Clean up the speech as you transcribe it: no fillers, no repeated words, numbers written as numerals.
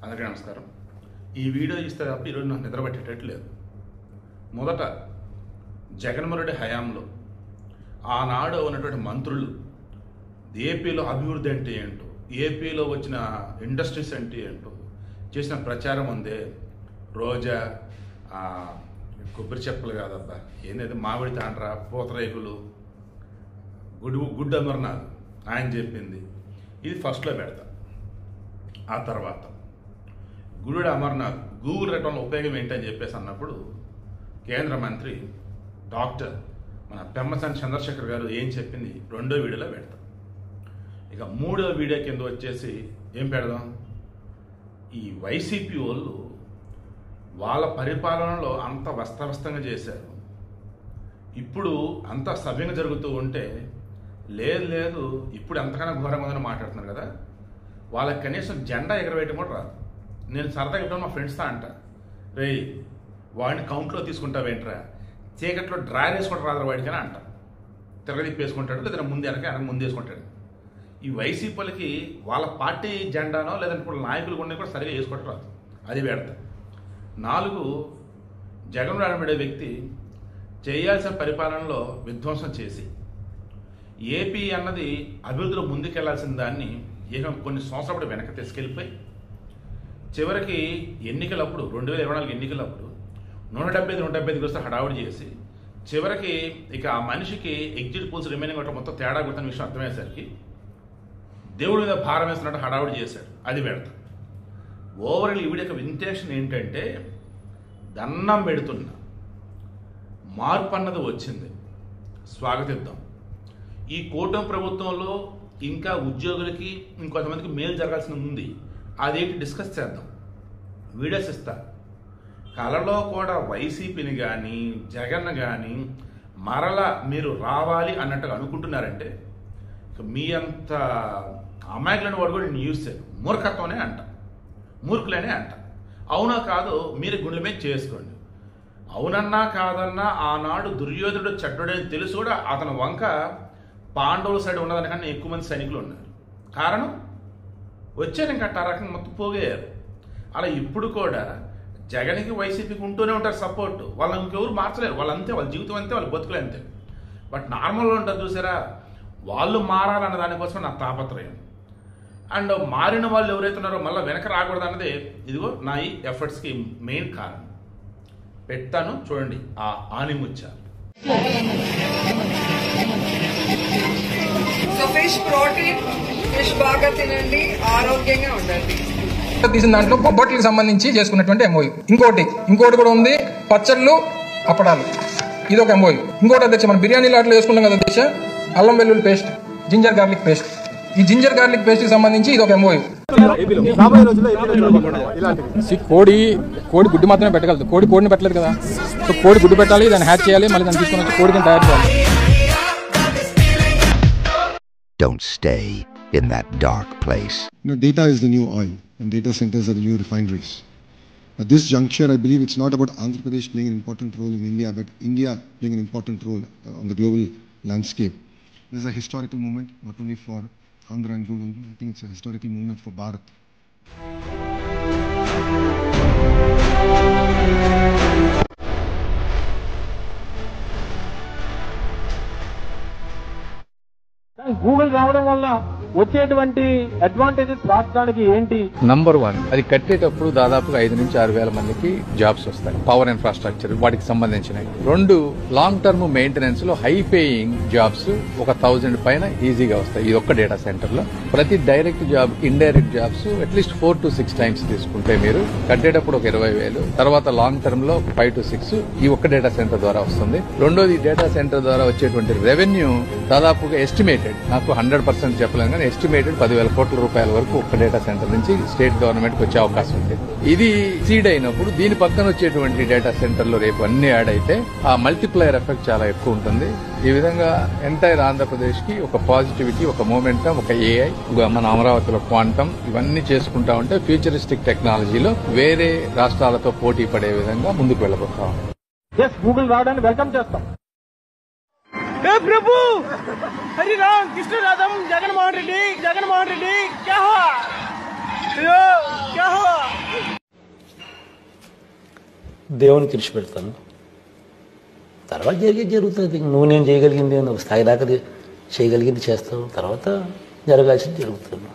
అందరికీ నమస్కారం. ఈ వీడియో ఇస్తే తప్ప ఈరోజు నాకు నిద్ర పట్టేటట్లేదు. మొదట జగన్మోహన్ రెడ్డి హయాంలో ఆనాడు ఉన్నటువంటి మంత్రులు ఏపీలో అభివృద్ధి అంటే ఏంటో, ఏపీలో వచ్చిన ఇండస్ట్రీస్ అంటే ఏంటో చేసిన ప్రచారం ఉందే. రోజా కొబ్బరి చెప్పలు కాదబ్బా, ఏంటంటే మామిడి తాండ్రా, పూతరేకులు, గుడ్ అమర్నాథ్ ఆయన చెప్పింది ఇది ఫస్ట్లో పెడతా. ఆ తర్వాత గుడి అమర్నాథ్ గూగుల్ రిటర్న్ ఉపయోగం ఏంటని చెప్పేసి అన్నప్పుడు కేంద్ర మంత్రి డాక్టర్ మన పెమ్మసాని చంద్రశేఖర్ గారు ఏం చెప్పింది రెండో వీడియోలో పెడతాం. ఇక మూడో వీడియో కింద వచ్చేసి ఏం పెడదాం, ఈ వైసీపీ వాళ్ళు వాళ్ళ పరిపాలనలో అంత వస్తవస్తంగా చేశారు. ఇప్పుడు అంత సవ్యంగా జరుగుతూ ఉంటే లేదు ఇప్పుడు ఎంతకన్నా ఘోరంగా ఉందని మాట్లాడుతున్నారు కదా. వాళ్ళకి కనీసం జెండా ఎగరవేయటం కూడా రాదు. నేను సరదాగా ఇప్పుడు మా ఫ్రెండ్స్తో అంట, రే వాడిని కౌంట్లో తీసుకుంటావేంట్రా, చీకట్లో డ్రాయర్ వేసుకుంటా రాదు వాడికని అంట. తిరగలిప్పేసుకుంటాడు, లేదా ముందు వెనక ముందు వేసుకుంటాడు. ఈ వైసీపీలకి వాళ్ళ పార్టీ జెండానో లేదంటే ఇప్పుడు నాయకులు కొన్ని కూడా సరిగా వేసుకోవటం రాదు, అది పెడతా. 4 జగన్మోహన్ రెడ్డి వ్యక్తి చేయాల్సిన పరిపాలనలో విధ్వంసం చేసి ఏపీ అన్నది అభివృద్ధిలో ముందుకెళ్లాల్సిన దాన్ని కొన్ని సంవత్సరాలు వెనక్కి తీసుకెళ్ళిపోయి చివరికి ఎన్నికలప్పుడు 2024 ఎన్నికలప్పుడు 175 వస్తే హడావుడి చేసి చివరికి ఇక ఆ మనిషికి ఎగ్జిట్ పోల్స్ రిమైనింగ్ ఒకటి మొత్తం తేడా కొడుతున్న విషయం అర్థమయ్యేసరికి దేవుడి మీద భారం వేస్తున్నట్టు హడావుడి చేశాడు, అది పెడతా. ఓవరాల్ ఈవిడ యొక్క ఇంటెన్షన్ ఏంటంటే దండం పెడుతున్నా, మార్పు అన్నది వచ్చింది, స్వాగతిద్దాం. ఈ కూటమి ప్రభుత్వంలో ఇంకా ఉద్యోగులకి ఇంకొంతమందికి మేలు జరగాల్సి ఉంది, అదేంటి డిస్కస్ చేద్దాం, వీడియోస్ ఇస్తా. కలలో కూడా వైసీపీని కానీ జగన్ కానీ మరలా మీరు రావాలి అన్నట్టుగా అనుకుంటున్నారంటే మీ అంత అమాయకులని వాడు కూడా నేను యూజ్ చేయను, మూర్ఖత్వమే అంట, మూర్ఖులనే అంట. అవునా కాదు మీరు గుండెల మీద చేసుకోండి. అవునన్నా కాదన్నా ఆనాడు దుర్యోధనుడు చెడ్డోడని తెలుసు కూడా అతని వంక పాండవుల సైడ్ ఉన్నదానికన్నా ఎక్కువ మంది సైనికులు ఉన్నారు. కారణం వచ్చారు ఇంకా రకంగా మొత్తం పోగేయారు. అలా ఇప్పుడు కూడా జగన్కి వైసీపీకి ఉంటూనే ఉంటారు సపోర్ట్, వాళ్ళని ఇంకెవరు మార్చలేరు, వాళ్ళంతే, వాళ్ళ జీవితం అంతే, వాళ్ళ బతుకులు అంతే. బట్ నార్మల్గా ఉంటారు చూసారా, వాళ్ళు మారాలన్న దానికోసం నా తాపత్రయం. అండ్ మారిన వాళ్ళు ఎవరైతే ఉన్నారో మళ్ళీ వెనక రాకూడదు అన్నది ఇదిగో నా ఈ ఎఫర్ట్స్కి మెయిన్ కారణం. పెడతాను చూడండి ఆ ఆనిముత్యాలు. ఫిష్ ప్రోటీన్, ఫిష్ బాగా తినండి, ఆరోగ్యంగా ఉండండి. తీసిన దాంట్లో బొబ్బట్లకు సంబంధించి చేసుకున్నటువంటి ఎంఓయూ. ఇంకోటి కూడా ఉంది, పచ్చళ్ళు అప్పడాలు, ఇది ఒక ఎంఓయూ. ఇంకోటి అధ్యక్ష మనం బిర్యానీలో అట్లా వేసుకుంటాం కదా అధ్యక్ష, అల్లం వెల్లుల్లి పేస్ట్, జింజర్ గార్లిక్ పేస్ట్. ఈ జింజర్ గార్లిక్ పేస్ట్ కి సంబంధించి ఇది ఒక ఎంఓయూ. కోడి గుడ్డు మాత్రమే పెట్టగలదు, కోడిని పెట్టలేదు కదా. సో కోడి గుడ్డు పెట్టాలి, దాన్ని హ్యాచ్ చేయాలి, మళ్ళీ దాన్ని తీసుకొని వచ్చి కోడిని తయారు చేయాలి. Don't stay in that dark place. Data is the new oil, and data centers are the new refineries. At this juncture, I believe it's not about Andhra Pradesh playing an important role in India, but India playing an important role on the global landscape. This is a historical moment, not only for Andhra and Google, I think it's a historical moment for Bharat. Google రావడం వల్ల వచ్చేటువంటి advantages రాష్ట్రానికి ఏంటి? Number 1, అది కట్టేటప్పుడు దాదాపుగా 5 నుంచి 6 వేల మందికి జాబ్స్ వస్తాయి, పవర్ ఇన్ఫ్రాస్ట్రక్చర్ వాటికి సంబంధించినవి. 2, లాంగ్ టర్మ్ మెయింటెనెన్స్ లో హై పేయింగ్ జాబ్స్ ఒక 1000 పైన ఈజీగా వస్తాయి ఈ ఒక్క డేటా సెంటర్ లో. ప్రతి direct job, indirect jobs at least 4 to 6 times తీసుకుంటే మీరు కట్టేటప్పుడు ఒక 20,000, తర్వాత లాంగ్ టర్మ్ లో 5 to 6 ఈ ఒక్క డేటా సెంటర్ ద్వారా వస్తుంది. రెండోది, డేటా సెంటర్ ద్వారా వచ్చేటువంటి రెవెన్యూ దాదాపుగా ఎస్టిమేటెడ్, నాకు 100% చెప్పలేను కానీ ఎస్టిమేటెడ్ 10,000 కోట్ల రూపాయల వరకు ఒక్క డేటా సెంటర్ నుంచి స్టేట్ గవర్నమెంట్ కి వచ్చే అవకాశం ఉంది. ఇది సీడ్ అయినప్పుడు దీని పక్కన వచ్చేటువంటి డేటా సెంటర్ లో రేపు అన్ని యాడ్ అయితే ఆ మల్టిప్లయర్ ఎఫెక్ట్ చాలా ఎక్కువ ఉంటుంది. ఈ విధంగా ఎంటైర్ ఆంధ్రప్రదేశ్ కి ఒక పాజిటివిటీ, ఒక మూమెంటం, ఒక ఏఐ, మన అమరావతిలో క్వాంటమ్, ఇవన్నీ చేసుకుంటా ఉంటే ఫ్యూచరిస్టిక్ టెక్నాలజీలో వేరే రాష్ట్రాలతో పోటీ పడే విధంగా ముందుకు వెళ్ళబోతాం. గూగుల్ రావడానికి వెల్కమ్ చేస్తాం. प्रभु हरि राम कृष्ण राधम जगनमोहन रेड्डी क्या हुआ क्या हुआ దేవునికి ఇచ్చి పెడతాను. తర్వాత జరుగుతుంది. నువ్వు నేను చేయగలిగింది ఒక స్థాయి దాకా చేయగలిగింది చేస్తావు, తర్వాత జరగాల్సింది జరుగుతుంది.